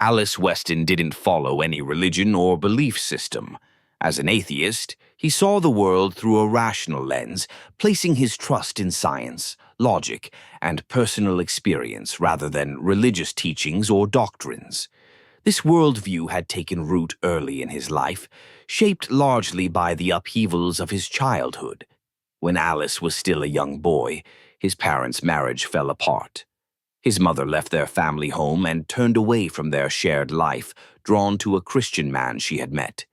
Alice Weston didn't follow any religion or belief system. As an atheist, he saw the world through a rational lens, placing his trust in science, logic, and personal experience rather than religious teachings or doctrines. This worldview had taken root early in his life, shaped largely by the upheavals of his childhood. When Alice was still a young boy, his parents' marriage fell apart. His mother left their family home and turned away from their shared life, drawn to a Christian man she had met.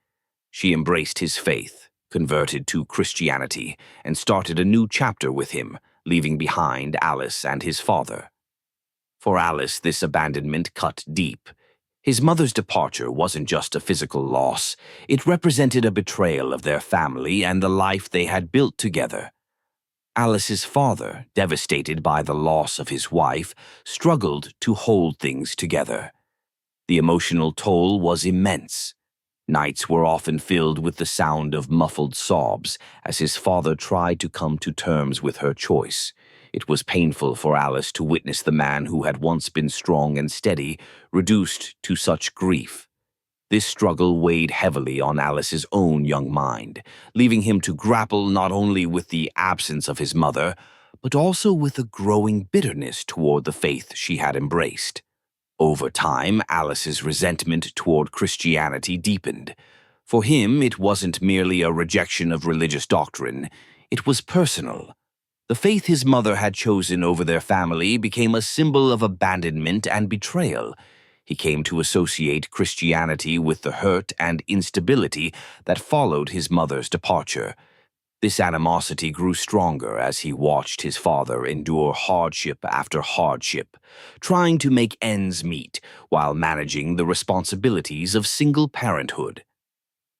She embraced his faith, converted to Christianity, and started a new chapter with him, leaving behind Alice and his father. For Alice, this abandonment cut deep. His mother's departure wasn't just a physical loss, it represented a betrayal of their family and the life they had built together. Alice's father, devastated by the loss of his wife, struggled to hold things together. The emotional toll was immense. Nights were often filled with the sound of muffled sobs as his father tried to come to terms with her choice. It was painful for Alice to witness the man who had once been strong and steady reduced to such grief. This struggle weighed heavily on Alice's own young mind, leaving him to grapple not only with the absence of his mother, but also with a growing bitterness toward the faith she had embraced. Over time, Alice's resentment toward Christianity deepened. For him, it wasn't merely a rejection of religious doctrine, it was personal. The faith his mother had chosen over their family became a symbol of abandonment and betrayal. He came to associate Christianity with the hurt and instability that followed his mother's departure. This animosity grew stronger as he watched his father endure hardship after hardship, trying to make ends meet while managing the responsibilities of single parenthood.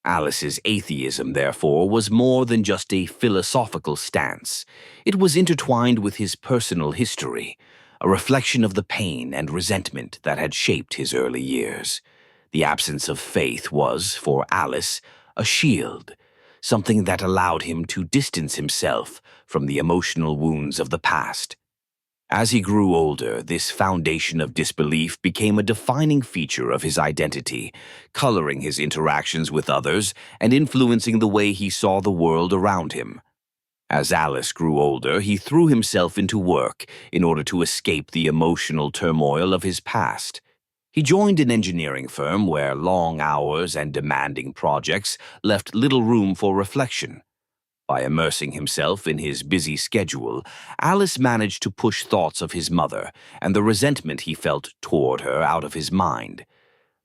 Alice's atheism, therefore, was more than just a philosophical stance. It was intertwined with his personal history, a reflection of the pain and resentment that had shaped his early years. The absence of faith was, for Alice, a shield, something that allowed him to distance himself from the emotional wounds of the past. As he grew older, this foundation of disbelief became a defining feature of his identity, coloring his interactions with others and influencing the way he saw the world around him. As Alice grew older, he threw himself into work in order to escape the emotional turmoil of his past. He joined an engineering firm where long hours and demanding projects left little room for reflection. By immersing himself in his busy schedule, Alice managed to push thoughts of his mother and the resentment he felt toward her out of his mind.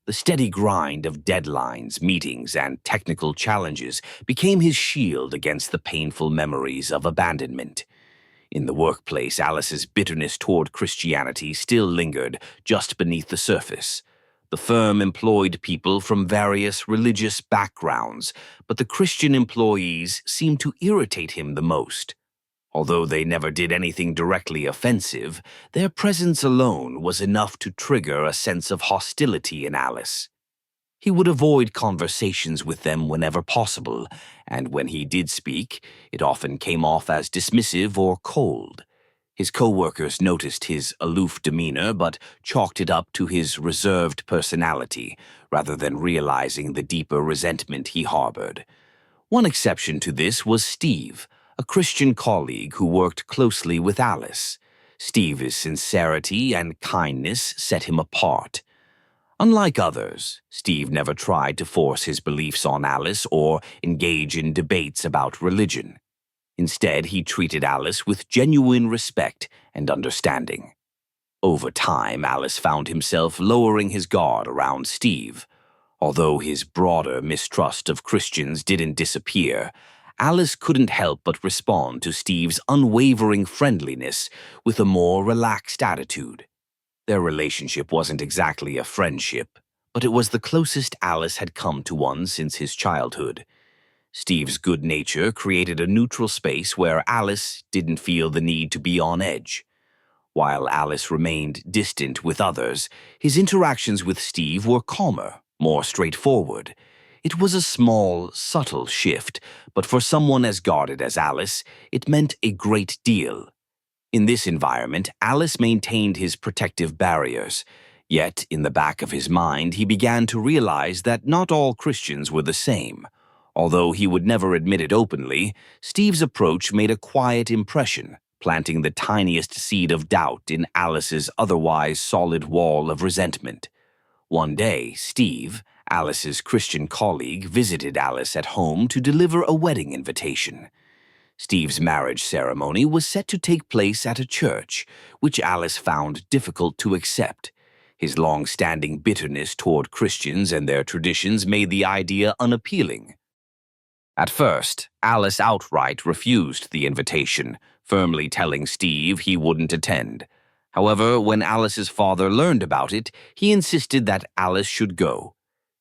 The steady grind of deadlines, meetings, and technical challenges became his shield against the painful memories of abandonment. In the workplace, Alice's bitterness toward Christianity still lingered just beneath the surface. The firm employed people from various religious backgrounds, but the Christian employees seemed to irritate him the most. Although they never did anything directly offensive, their presence alone was enough to trigger a sense of hostility in Alice. He would avoid conversations with them whenever possible, and when he did speak, it often came off as dismissive or cold. His co-workers noticed his aloof demeanor but chalked it up to his reserved personality, rather than realizing the deeper resentment he harbored. One exception to this was Steve, a Christian colleague who worked closely with Alice. Steve's sincerity and kindness set him apart. Unlike others, Steve never tried to force his beliefs on Alice or engage in debates about religion. Instead, he treated Alice with genuine respect and understanding. Over time, Alice found himself lowering his guard around Steve. Although his broader mistrust of Christians didn't disappear, Alice couldn't help but respond to Steve's unwavering friendliness with a more relaxed attitude. Their relationship wasn't exactly a friendship, but it was the closest Alice had come to one since his childhood. Steve's good nature created a neutral space where Alice didn't feel the need to be on edge. While Alice remained distant with others, his interactions with Steve were calmer, more straightforward. It was a small, subtle shift, but for someone as guarded as Alice, it meant a great deal. In this environment, Alice maintained his protective barriers, Yet, in the back of his mind, he began to realize that not all Christians were the same. Although he would never admit it openly, Steve's approach made a quiet impression, planting the tiniest seed of doubt in Alice's otherwise solid wall of resentment. One day, Steve, Alice's Christian colleague, visited Alice at home to deliver a wedding invitation. Steve's marriage ceremony was set to take place at a church, which Alice found difficult to accept. His long-standing bitterness toward Christians and their traditions made the idea unappealing. At first, Alice outright refused the invitation, firmly telling Steve he wouldn't attend. However, when Alice's father learned about it, he insisted that Alice should go.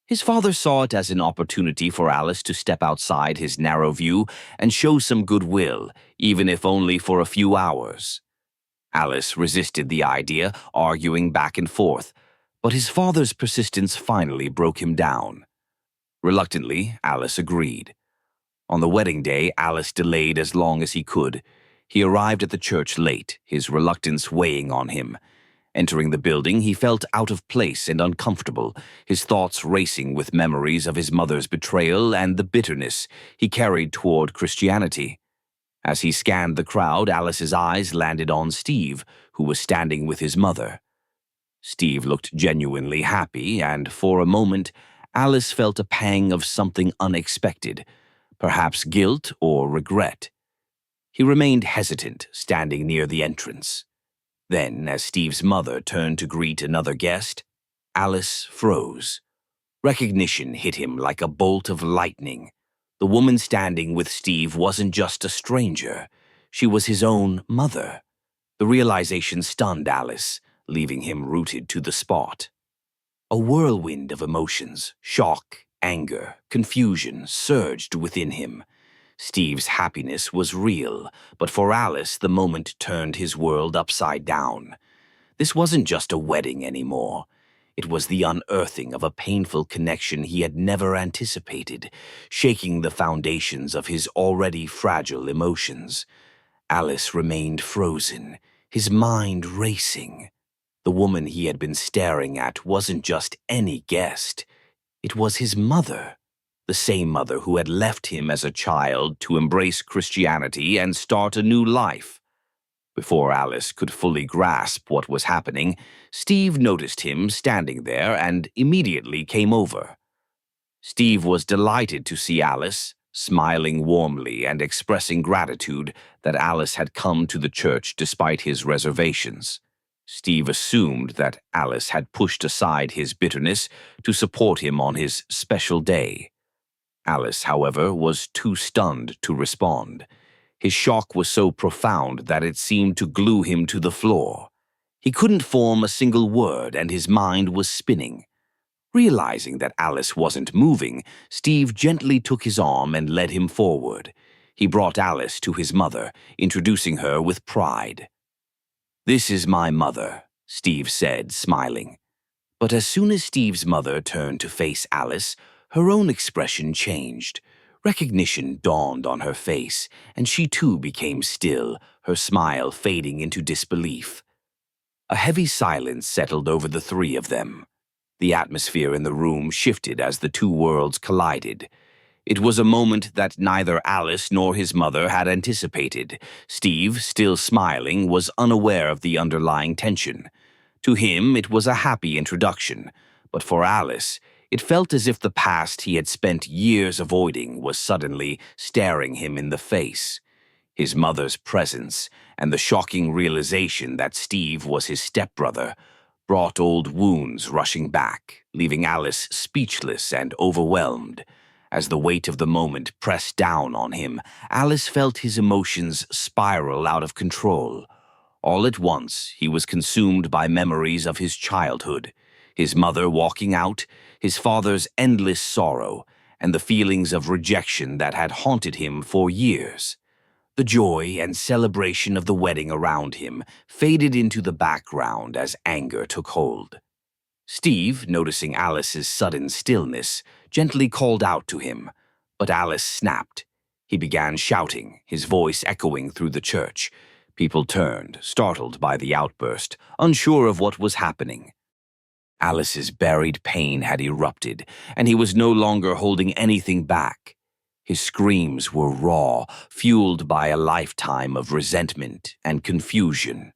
His father saw it as an opportunity for Alice to step outside his narrow view and show some goodwill, even if only for a few hours. Alice resisted the idea, arguing back and forth, but his father's persistence finally broke him down. Reluctantly, Alice agreed. On the wedding day, Alice delayed as long as he could. He arrived at the church late, his reluctance weighing on him. Entering the building, he felt out of place and uncomfortable, his thoughts racing with memories of his mother's betrayal and the bitterness he carried toward Christianity. As he scanned the crowd, Alice's eyes landed on Steve, who was standing with his mother. Steve looked genuinely happy, and for a moment, Alice felt a pang of something unexpected, perhaps guilt or regret. He remained hesitant, standing near the entrance. Then, as Steve's mother turned to greet another guest, Alice froze. Recognition hit him like a bolt of lightning. The woman standing with Steve wasn't just a stranger. She was his own mother. The realization stunned Alice, leaving him rooted to the spot. A whirlwind of emotions, shock, anger, confusion, surged within him. Steve's happiness was real, but for Alice, the moment turned his world upside down. This wasn't just a wedding anymore. It was the unearthing of a painful connection he had never anticipated, shaking the foundations of his already fragile emotions. Alice remained frozen, his mind racing. The woman he had been staring at wasn't just any guest. It was his mother. The same mother who had left him as a child to embrace Christianity and start a new life. Before Alice could fully grasp what was happening, Steve noticed him standing there and immediately came over. Steve was delighted to see Alice, smiling warmly and expressing gratitude that Alice had come to the church despite his reservations. Steve assumed that Alice had pushed aside his bitterness to support him on his special day. Alice, however, was too stunned to respond. His shock was so profound that it seemed to glue him to the floor. He couldn't form a single word, and his mind was spinning. Realizing that Alice wasn't moving, Steve gently took his arm and led him forward. He brought Alice to his mother, introducing her with pride. "This is my mother," Steve said, smiling. But as soon as Steve's mother turned to face Alice, her own expression changed. Recognition dawned on her face, and she too became still, her smile fading into disbelief. A heavy silence settled over the three of them. The atmosphere in the room shifted as the two worlds collided. It was a moment that neither Alice nor his mother had anticipated. Steve, still smiling, was unaware of the underlying tension. To him, it was a happy introduction, but for Alice, it felt as if the past he had spent years avoiding was suddenly staring him in the face. His mother's presence and the shocking realization that Steve was his stepbrother brought old wounds rushing back, leaving Alice speechless and overwhelmed. As the weight of the moment pressed down on him, Alice felt his emotions spiral out of control. All at once, he was consumed by memories of his childhood, his mother walking out, his father's endless sorrow, and the feelings of rejection that had haunted him for years. The joy and celebration of the wedding around him faded into the background as anger took hold. Steve, noticing Alice's sudden stillness, gently called out to him, but Alice snapped. He began shouting, his voice echoing through the church. People turned, startled by the outburst, unsure of what was happening. Alice's buried pain had erupted, and he was no longer holding anything back. His screams were raw, fueled by a lifetime of resentment and confusion.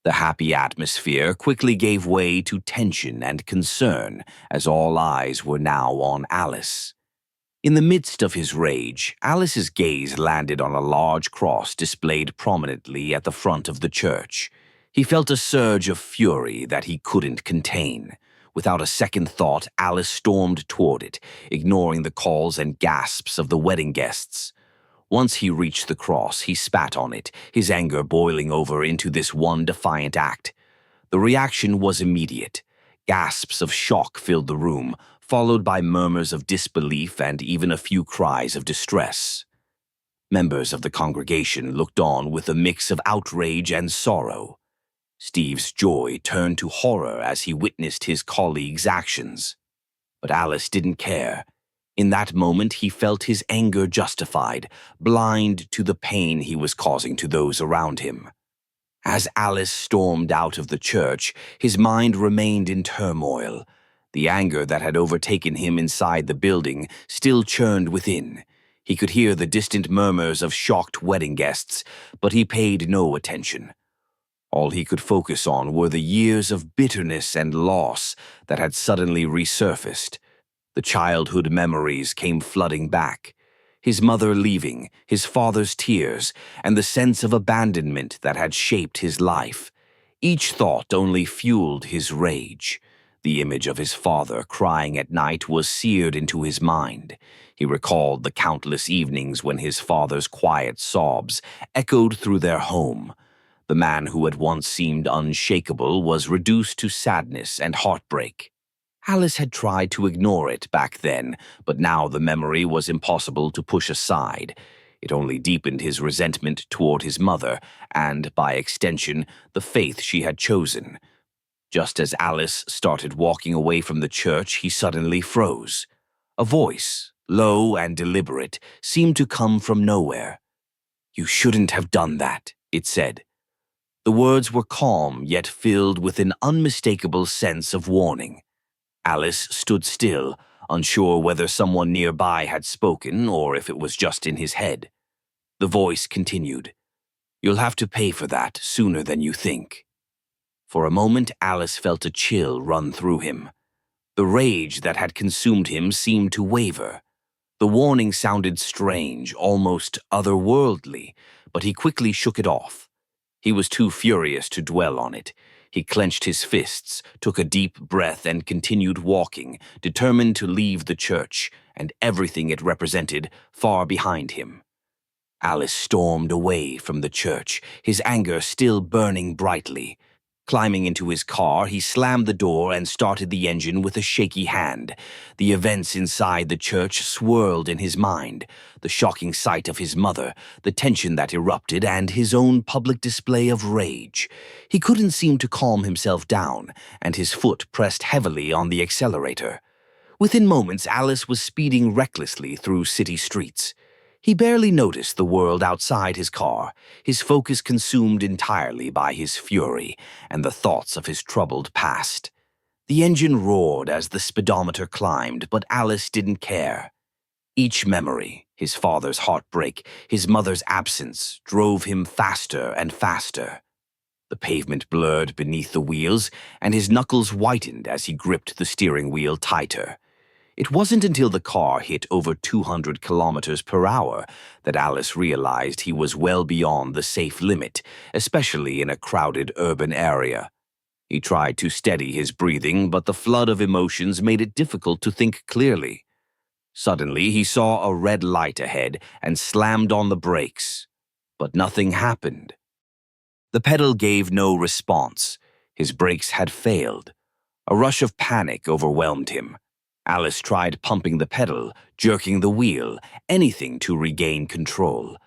The happy atmosphere quickly gave way to tension and concern as all eyes were now on Alice. In the midst of his rage, Alice's gaze landed on a large cross displayed prominently at the front of the church. He felt a surge of fury that he couldn't contain. Without a second thought, Alice stormed toward it, ignoring the calls and gasps of the wedding guests. Once he reached the cross, he spat on it, his anger boiling over into this one defiant act. The reaction was immediate. Gasps of shock filled the room, followed by murmurs of disbelief and even a few cries of distress. Members of the congregation looked on with a mix of outrage and sorrow. Steve's joy turned to horror as he witnessed his colleague's actions. But Alice didn't care. In that moment, he felt his anger justified, blind to the pain he was causing to those around him. As Alice stormed out of the church, his mind remained in turmoil. The anger that had overtaken him inside the building still churned within. He could hear the distant murmurs of shocked wedding guests, but he paid no attention. All he could focus on were the years of bitterness and loss that had suddenly resurfaced. The childhood memories came flooding back. His mother leaving, his father's tears, and the sense of abandonment that had shaped his life. Each thought only fueled his rage. The image of his father crying at night was seared into his mind. He recalled the countless evenings when his father's quiet sobs echoed through their home. The man who had once seemed unshakable was reduced to sadness and heartbreak. Alice had tried to ignore it back then, but now the memory was impossible to push aside. It only deepened his resentment toward his mother and, by extension, the faith she had chosen. Just as Alice started walking away from the church, he suddenly froze. A voice, low and deliberate, seemed to come from nowhere. "You shouldn't have done that," it said. The words were calm, yet filled with an unmistakable sense of warning. Alice stood still, unsure whether someone nearby had spoken or if it was just in his head. The voice continued, "You'll have to pay for that sooner than you think." For a moment, Alice felt a chill run through him. The rage that had consumed him seemed to waver. The warning sounded strange, almost otherworldly, but he quickly shook it off. He was too furious to dwell on it. He clenched his fists, took a deep breath, and continued walking, determined to leave the church and everything it represented far behind him. Alice stormed away from the church, his anger still burning brightly. Climbing into his car, he slammed the door and started the engine with a shaky hand. The events inside the church swirled in his mind. The shocking sight of his mother, the tension that erupted, and his own public display of rage. He couldn't seem to calm himself down, and his foot pressed heavily on the accelerator. Within moments, Alice was speeding recklessly through city streets. He barely noticed the world outside his car, his focus consumed entirely by his fury and the thoughts of his troubled past. The engine roared as the speedometer climbed, but Alice didn't care. Each memory, his father's heartbreak, his mother's absence, drove him faster and faster. The pavement blurred beneath the wheels, and his knuckles whitened as he gripped the steering wheel tighter. It wasn't until the car hit over 200 kilometers per hour that Alice realized he was well beyond the safe limit, especially in a crowded urban area. He tried to steady his breathing, but the flood of emotions made it difficult to think clearly. Suddenly, he saw a red light ahead and slammed on the brakes. But nothing happened. The pedal gave no response. His brakes had failed. A rush of panic overwhelmed him. Alice tried pumping the pedal, jerking the wheel, anything to regain control.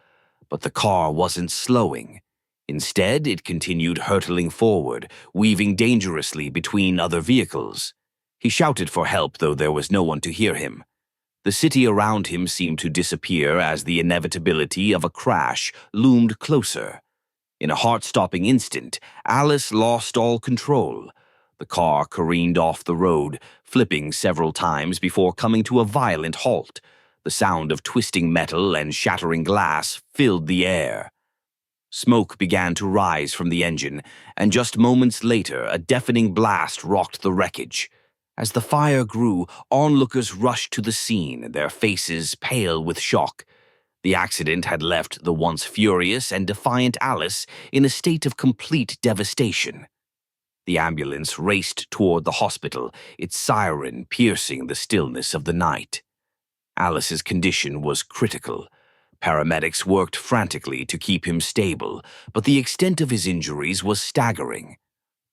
But the car wasn't slowing. Instead, it continued hurtling forward, weaving dangerously between other vehicles. He shouted for help, though there was no one to hear him. The city around him seemed to disappear as the inevitability of a crash loomed closer. In a heart-stopping instant, Alice lost all control. The car careened off the road, flipping several times before coming to a violent halt. The sound of twisting metal and shattering glass filled the air. Smoke began to rise from the engine, and just moments later, a deafening blast rocked the wreckage. As the fire grew, onlookers rushed to the scene, their faces pale with shock. The accident had left the once furious and defiant Alice in a state of complete devastation. The ambulance raced toward the hospital, its siren piercing the stillness of the night. Alice's condition was critical. Paramedics worked frantically to keep him stable, but the extent of his injuries was staggering.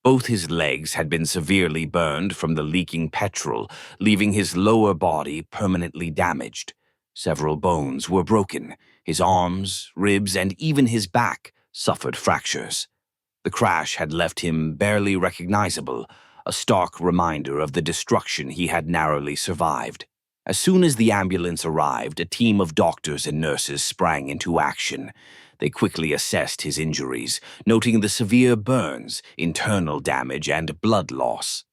Both his legs had been severely burned from the leaking petrol, leaving his lower body permanently damaged. Several bones were broken. His arms, ribs, and even his back suffered fractures. The crash had left him barely recognizable, a stark reminder of the destruction he had narrowly survived. As soon as the ambulance arrived, a team of doctors and nurses sprang into action. They quickly assessed his injuries, noting the severe burns, internal damage, and blood loss.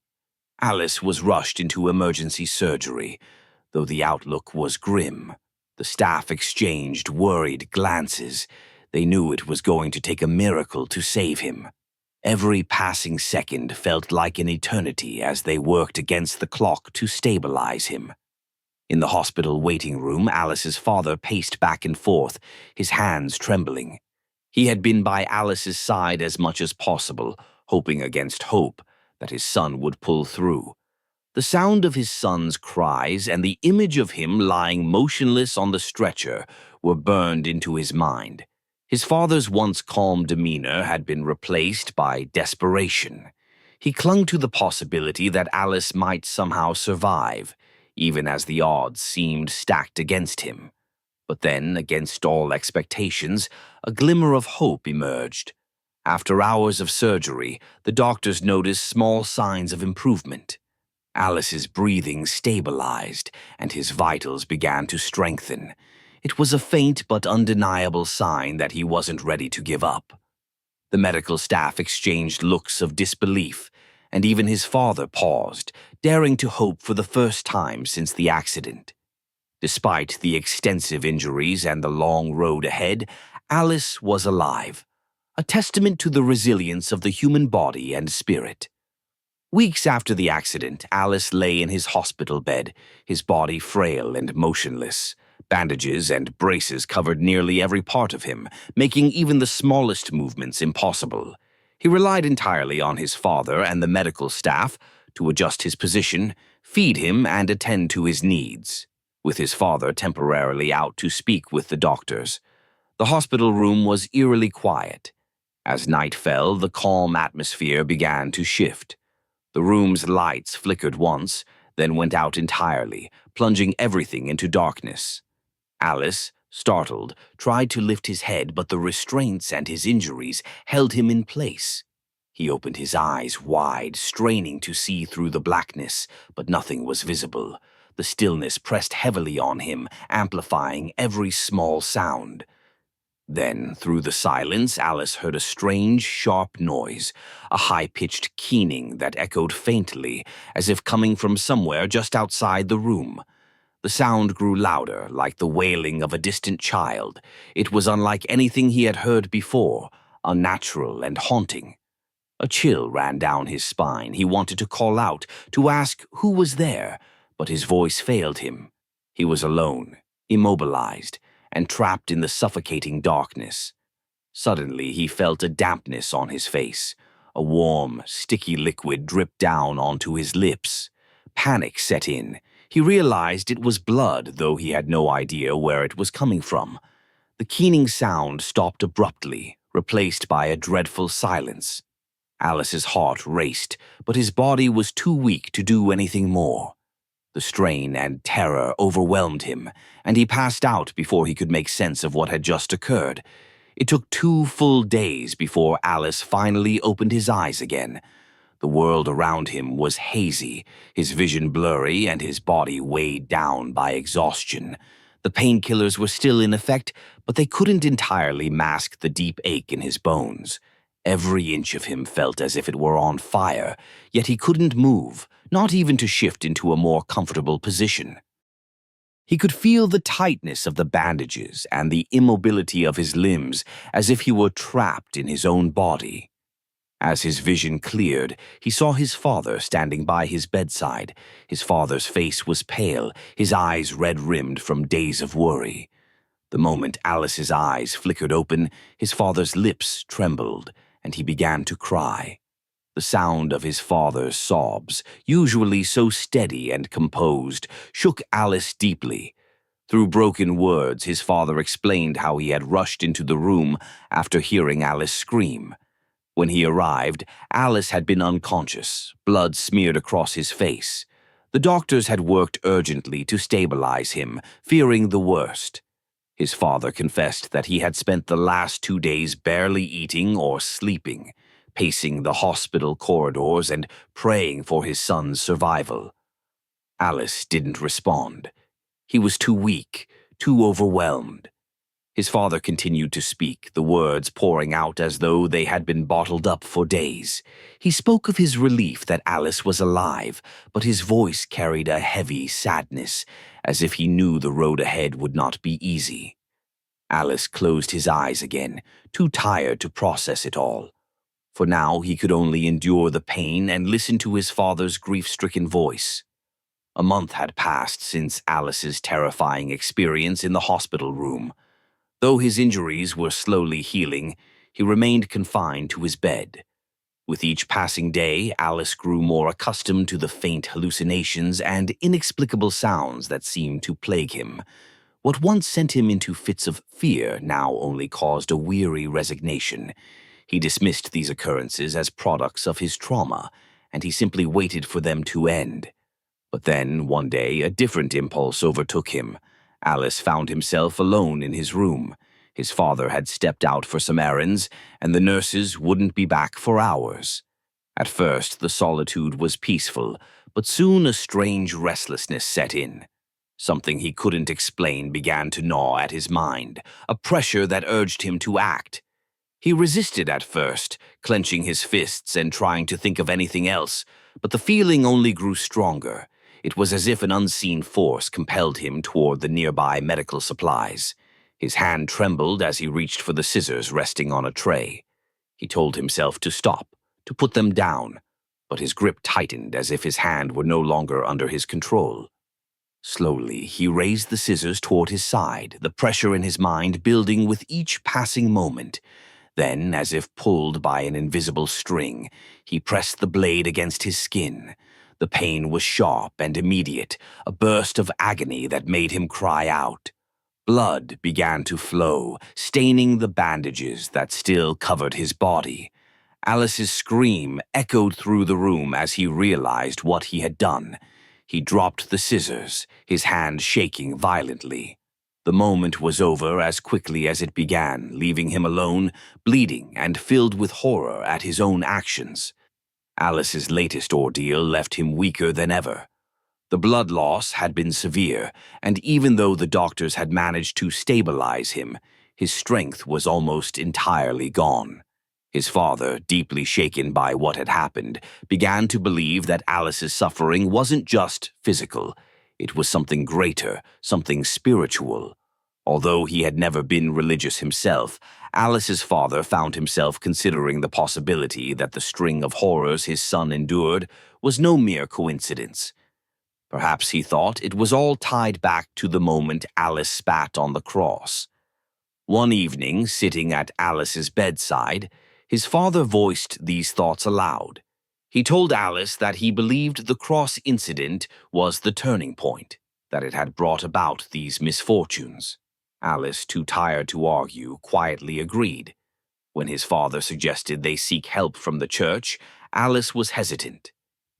Alice was rushed into emergency surgery, though the outlook was grim. The staff exchanged worried glances. They knew it was going to take a miracle to save him. Every passing second felt like an eternity as they worked against the clock to stabilize him. In the hospital waiting room, Alice's father paced back and forth, his hands trembling. He had been by Alice's side as much as possible, hoping against hope that his son would pull through. The sound of his son's cries and the image of him lying motionless on the stretcher were burned into his mind. His father's once calm demeanor had been replaced by desperation. He clung to the possibility that Alice might somehow survive, even as the odds seemed stacked against him. But then, against all expectations, a glimmer of hope emerged. After hours of surgery, the doctors noticed small signs of improvement. Alice's breathing stabilized, and his vitals began to strengthen. It was a faint but undeniable sign that he wasn't ready to give up. The medical staff exchanged looks of disbelief, and even his father paused, daring to hope for the first time since the accident. Despite the extensive injuries and the long road ahead, Alice was alive, a testament to the resilience of the human body and spirit. Weeks after the accident, Alice lay in his hospital bed, his body frail and motionless. Bandages and braces covered nearly every part of him, making even the smallest movements impossible. He relied entirely on his father and the medical staff to adjust his position, feed him, and attend to his needs, with his father temporarily out to speak with the doctors. The hospital room was eerily quiet. As night fell, the calm atmosphere began to shift. The room's lights flickered once, then went out entirely, plunging everything into darkness. Alice, startled, tried to lift his head, but the restraints and his injuries held him in place. He opened his eyes wide, straining to see through the blackness, but nothing was visible. The stillness pressed heavily on him, amplifying every small sound. Then, through the silence, Alice heard a strange, sharp noise, a high-pitched keening that echoed faintly, as if coming from somewhere just outside the room. The sound grew louder, like the wailing of a distant child. It was unlike anything he had heard before, unnatural and haunting. A chill ran down his spine. He wanted to call out, to ask who was there, but his voice failed him. He was alone, immobilized, and trapped in the suffocating darkness. Suddenly, he felt a dampness on his face. A warm, sticky liquid dripped down onto his lips. Panic set in. He realized it was blood, though he had no idea where it was coming from. The keening sound stopped abruptly, replaced by a dreadful silence. Alice's heart raced, but his body was too weak to do anything more. The strain and terror overwhelmed him, and he passed out before he could make sense of what had just occurred. It took 2 full days before Alice finally opened his eyes again. The world around him was hazy, his vision blurry, and his body weighed down by exhaustion. The painkillers were still in effect, but they couldn't entirely mask the deep ache in his bones. Every inch of him felt as if it were on fire, yet he couldn't move, not even to shift into a more comfortable position. He could feel the tightness of the bandages and the immobility of his limbs, as if he were trapped in his own body. As his vision cleared, he saw his father standing by his bedside. His father's face was pale, his eyes red-rimmed from days of worry. The moment Alice's eyes flickered open, his father's lips trembled, and he began to cry. The sound of his father's sobs, usually so steady and composed, shook Alice deeply. Through broken words, his father explained how he had rushed into the room after hearing Alice scream. When he arrived, Alice had been unconscious, blood smeared across his face. The doctors had worked urgently to stabilize him, fearing the worst. His father confessed that he had spent the last 2 days barely eating or sleeping, pacing the hospital corridors and praying for his son's survival. Alice didn't respond. He was too weak, too overwhelmed. His father continued to speak, the words pouring out as though they had been bottled up for days. He spoke of his relief that Alice was alive, but his voice carried a heavy sadness, as if he knew the road ahead would not be easy. Alice closed his eyes again, too tired to process it all. For now he could only endure the pain and listen to his father's grief-stricken voice. A month had passed since Alice's terrifying experience in the hospital room. Though his injuries were slowly healing, he remained confined to his bed. With each passing day, Alice grew more accustomed to the faint hallucinations and inexplicable sounds that seemed to plague him. What once sent him into fits of fear now only caused a weary resignation. He dismissed these occurrences as products of his trauma, and he simply waited for them to end. But then, one day, a different impulse overtook him. Alice found himself alone in his room. His father had stepped out for some errands, and the nurses wouldn't be back for hours. At first, the solitude was peaceful, but soon a strange restlessness set in. Something he couldn't explain began to gnaw at his mind, a pressure that urged him to act. He resisted at first, clenching his fists and trying to think of anything else, but the feeling only grew stronger. It was as if an unseen force compelled him toward the nearby medical supplies. His hand trembled as he reached for the scissors resting on a tray. He told himself to stop, to put them down, but his grip tightened as if his hand were no longer under his control. Slowly, he raised the scissors toward his side, the pressure in his mind building with each passing moment. Then, as if pulled by an invisible string, he pressed the blade against his skin. The pain was sharp and immediate, a burst of agony that made him cry out. Blood began to flow, staining the bandages that still covered his body. Alice's scream echoed through the room as he realized what he had done. He dropped the scissors, his hand shaking violently. The moment was over as quickly as it began, leaving him alone, bleeding and filled with horror at his own actions. Alice's latest ordeal left him weaker than ever. The blood loss had been severe, and even though the doctors had managed to stabilize him, his strength was almost entirely gone. His father, deeply shaken by what had happened, began to believe that Alice's suffering wasn't just physical. It was something greater, something spiritual. Although he had never been religious himself, Alice's father found himself considering the possibility that the string of horrors his son endured was no mere coincidence. Perhaps he thought it was all tied back to the moment Alice spat on the cross. One evening, sitting at Alice's bedside, his father voiced these thoughts aloud. He told Alice that he believed the cross incident was the turning point, that it had brought about these misfortunes. Alice, too tired to argue, quietly agreed. When his father suggested they seek help from the church, Alice was hesitant.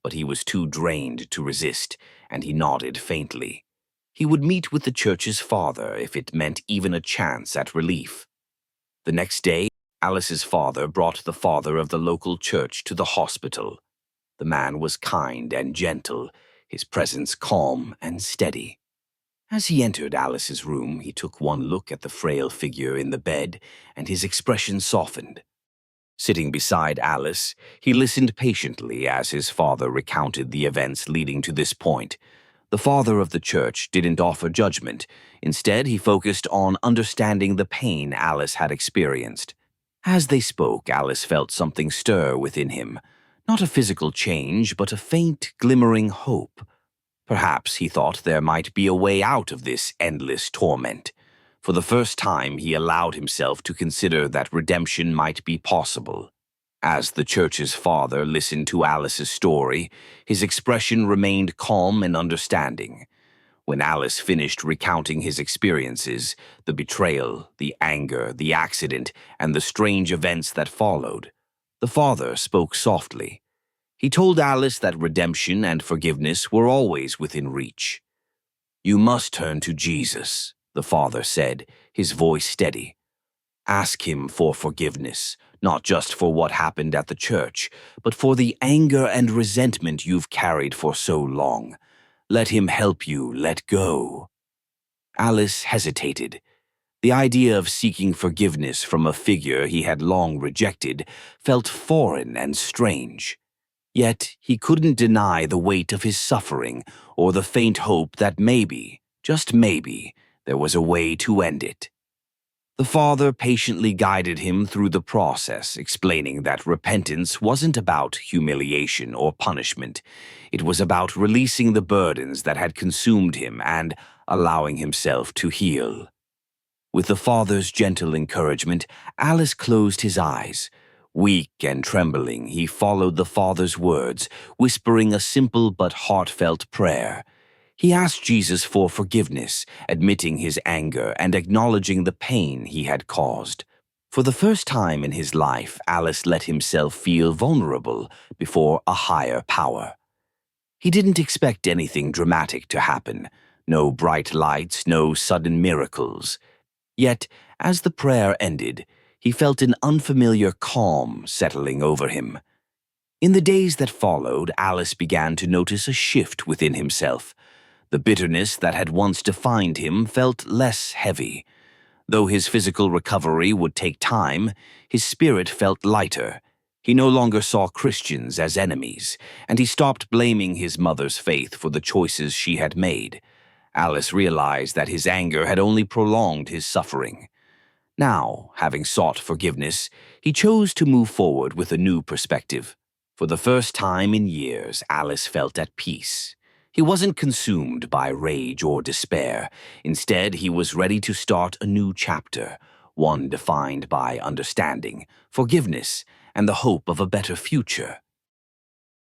But he was too drained to resist, and he nodded faintly. He would meet with the church's father if it meant even a chance at relief. The next day, Alice's father brought the father of the local church to the hospital. The man was kind and gentle, his presence calm and steady. As he entered Alice's room, he took one look at the frail figure in the bed, and his expression softened. Sitting beside Alice, he listened patiently as his father recounted the events leading to this point. The father of the church didn't offer judgment. Instead, he focused on understanding the pain Alice had experienced. As they spoke, Alice felt something stir within him. Not a physical change, but a faint, glimmering hope. Perhaps, he thought, there might be a way out of this endless torment. For the first time, he allowed himself to consider that redemption might be possible. As the church's father listened to Alice's story, his expression remained calm and understanding. When Alice finished recounting his experiences, the betrayal, the anger, the accident, and the strange events that followed, the father spoke softly. He told Alice that redemption and forgiveness were always within reach. "You must turn to Jesus," the father said, his voice steady. "Ask him for forgiveness, not just for what happened at the church, but for the anger and resentment you've carried for so long. Let him help you let go." Alice hesitated. The idea of seeking forgiveness from a figure he had long rejected felt foreign and strange. Yet he couldn't deny the weight of his suffering or the faint hope that maybe, just maybe, there was a way to end it. The father patiently guided him through the process, explaining that repentance wasn't about humiliation or punishment. It was about releasing the burdens that had consumed him and allowing himself to heal. With the father's gentle encouragement, Alice closed his eyes. Weak and trembling, he followed the father's words, whispering a simple but heartfelt prayer. He asked Jesus for forgiveness, admitting his anger and acknowledging the pain he had caused. For the first time in his life, Alice let himself feel vulnerable before a higher power. He didn't expect anything dramatic to happen. No bright lights, no sudden miracles. Yet, as the prayer ended, he felt an unfamiliar calm settling over him. In the days that followed, Alice began to notice a shift within himself. The bitterness that had once defined him felt less heavy. Though his physical recovery would take time, his spirit felt lighter. He no longer saw Christians as enemies, and he stopped blaming his mother's faith for the choices she had made. Alice realized that his anger had only prolonged his suffering. Now, having sought forgiveness, he chose to move forward with a new perspective. For the first time in years, Alice felt at peace. He wasn't consumed by rage or despair. Instead, he was ready to start a new chapter, one defined by understanding, forgiveness, and the hope of a better future.